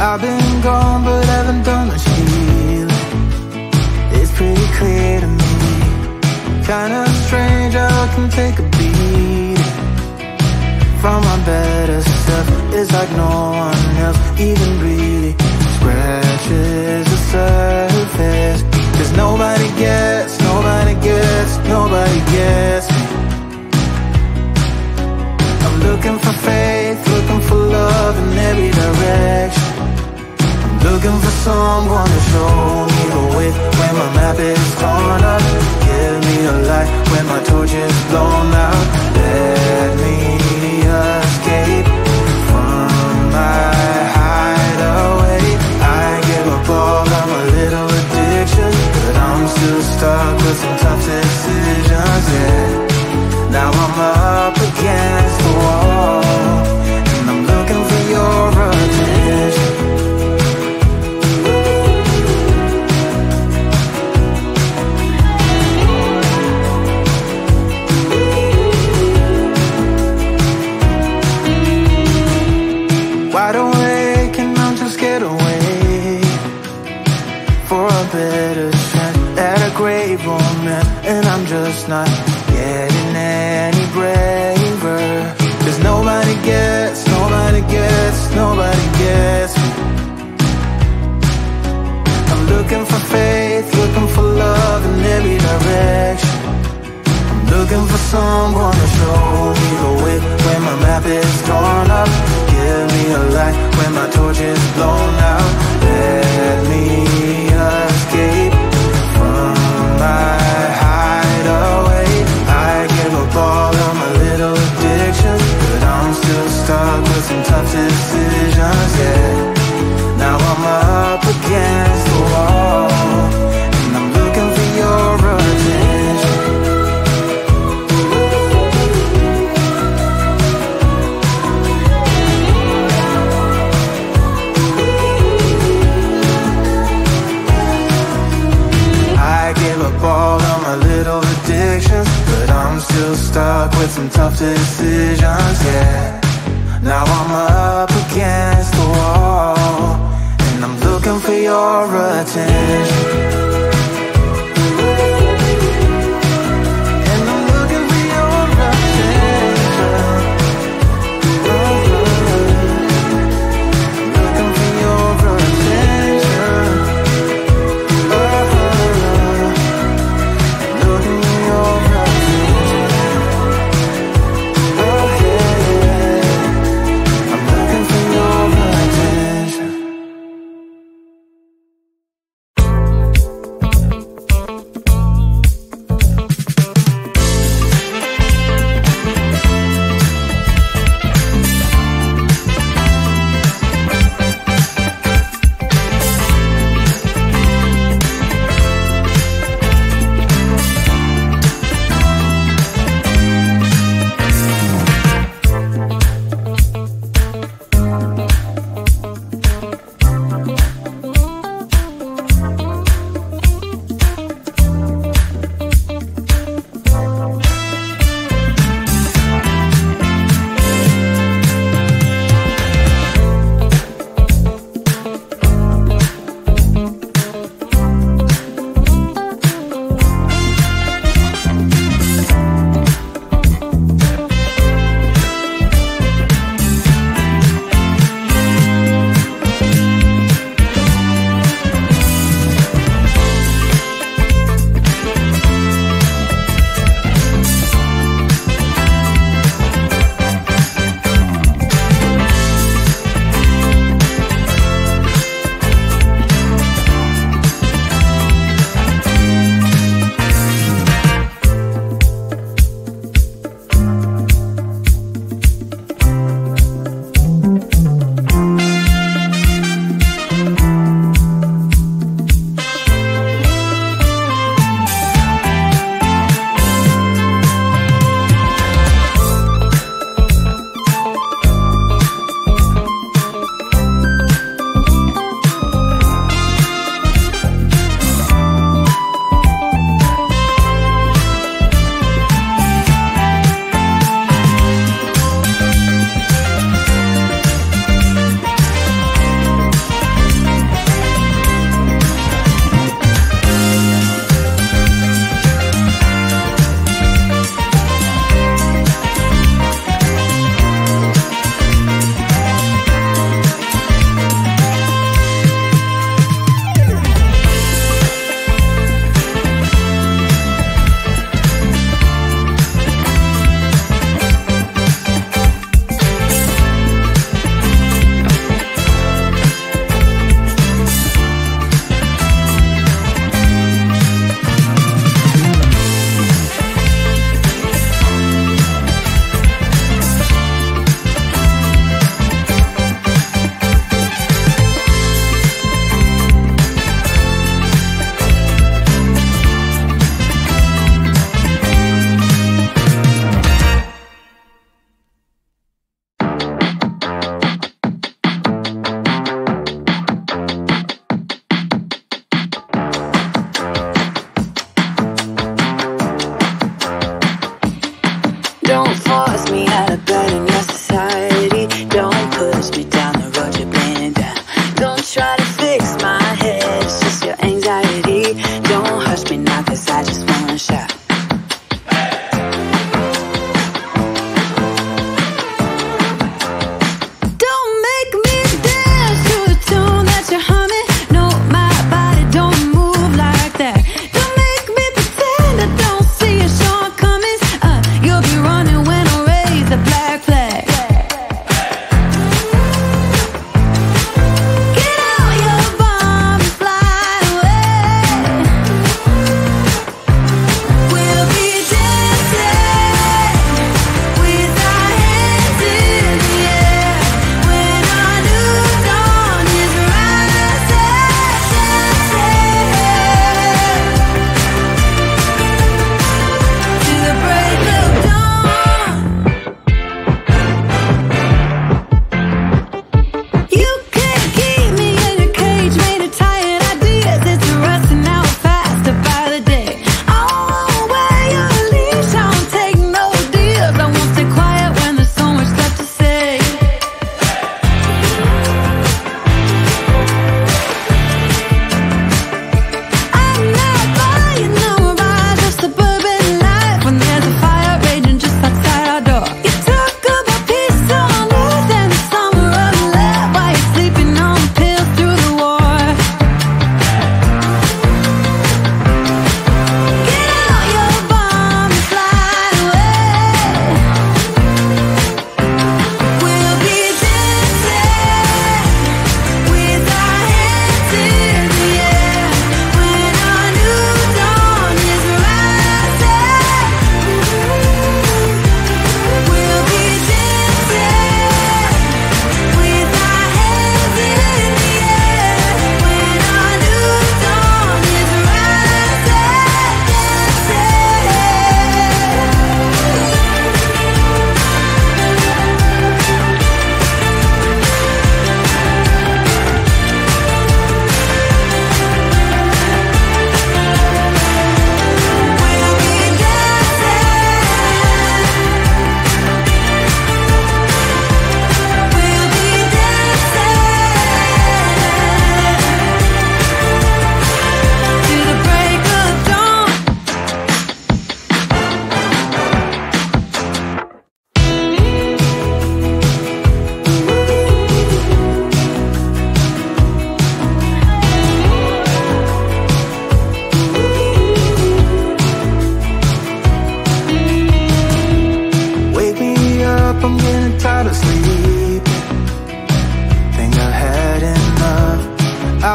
I've been gone but haven't done much healing. It's pretty clear to me. Kinda strange how I can take a beating from my better self. It's like no one else even really scratches the surface. 'Cause nobody gets me. I'm looking for faith, looking for love in every direction. I'm looking for someone to show me the way when my map is torn up. Give me a light when my torch is blown out. Let me escape from my hideaway. I give up all of my little addictions, but I'm still stuck with some tough decisions, yeah. Now I'm up against the wall, and I'm looking for your attention. Wide awake and I'm just scared away for a better chance at a great romance, and I'm just not getting any braver. 'Cause nobody gets me. I'm looking for faith, looking for love in every direction. I'm looking for someone to show me the way when my map is torn up. Give me a light when my torch is blown out. Let me escape from my hideaway. I give up all of my little addictions, but I'm still stuck with some tough decisions, yeah. Now I'm up against the wall, and I'm looking for your attention. I give up all of my little addictions, but I'm still stuck with some tough decisions, yeah. Now I'm up against the wall.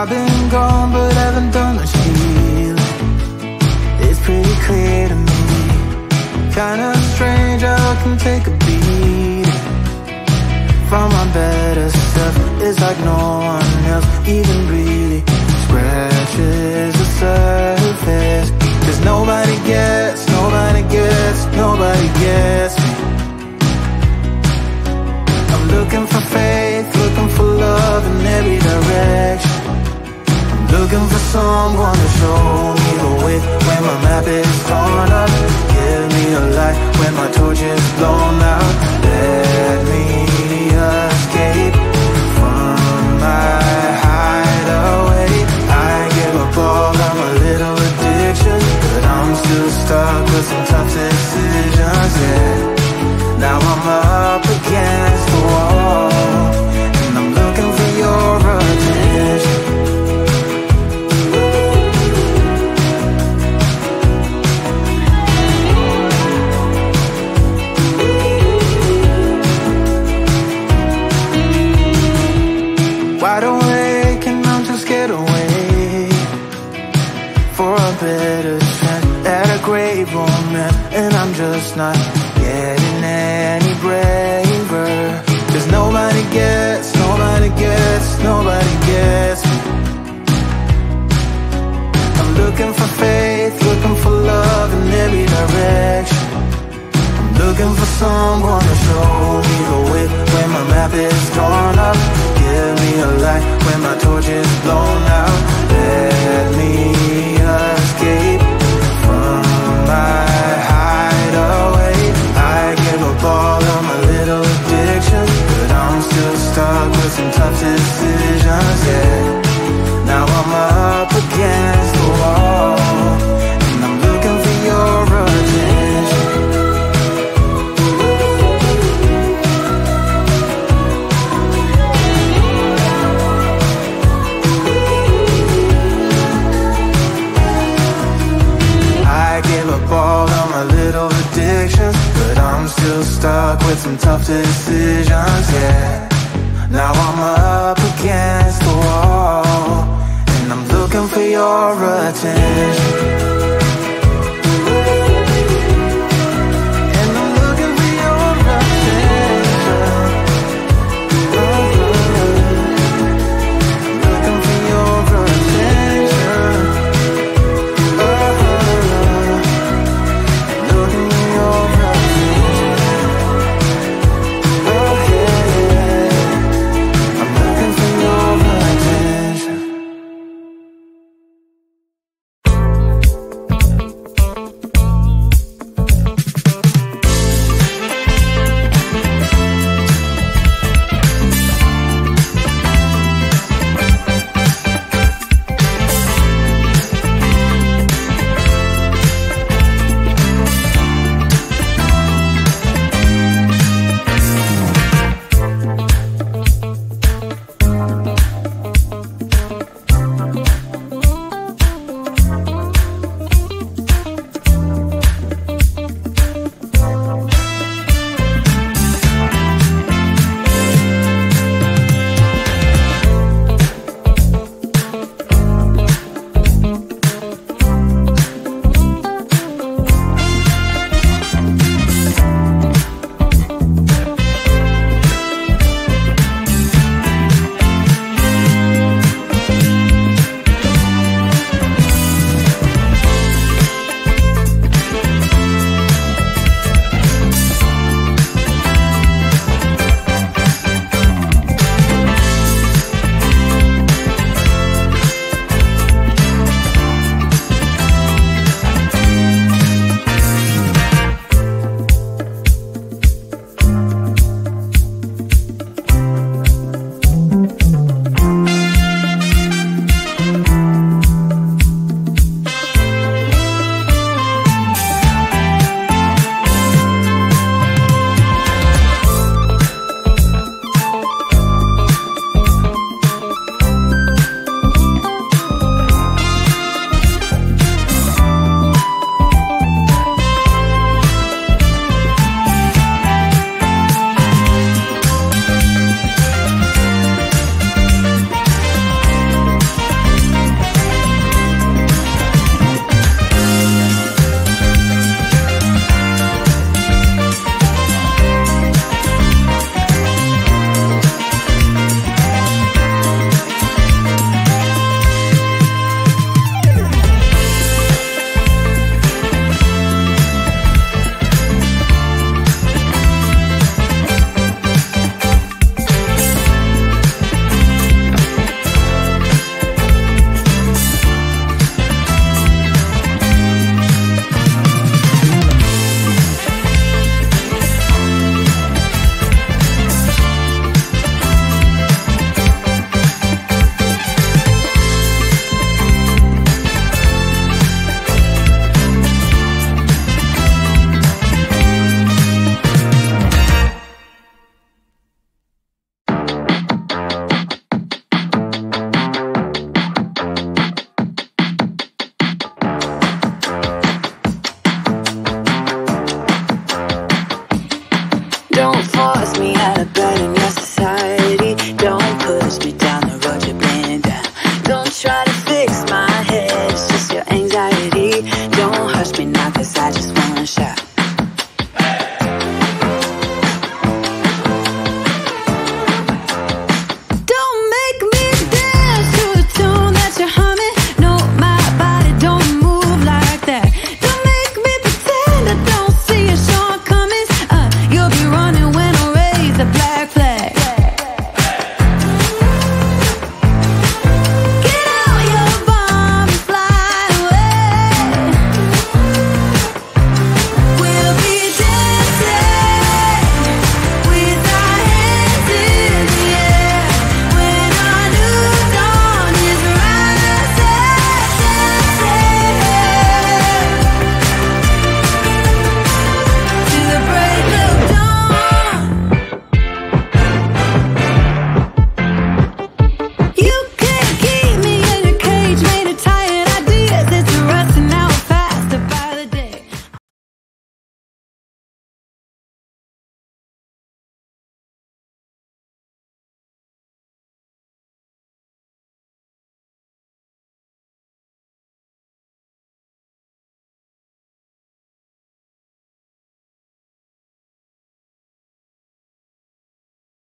I've been gone but haven't done much healing. It's pretty clear to me, kinda strange how I can take a beat from my better self. It's like no one else even really scratches the surface. 'Cause nobody gets me. I'm looking for faith, looking for love in every direction. I'm looking for someone to show me the way when my map is torn up. Give me a light when my torch is blown out. Let me escape from my hideaway. I give up all of my little addictions, but I'm still stuck with some tough decisions, yeah. Now I'm up against the wall, and I'm looking for your attention. Wide awake and I'm just scared away for a better chance at a great romance, and I'm just not getting any braver. 'Cause nobody gets me. I'm looking for faith, looking for love in every direction. I'm looking for someone to show me the way when my map is torn up. Give me a light when my torch is blown out. Let me escape from my hideaway. I give up all of my little addictions, but I'm still stuck with some tough decisions, yeah. Now I'm up against the wall, and I'm looking for your attention. I give up all of my little addictions, but I'm still stuck with some tough decisions.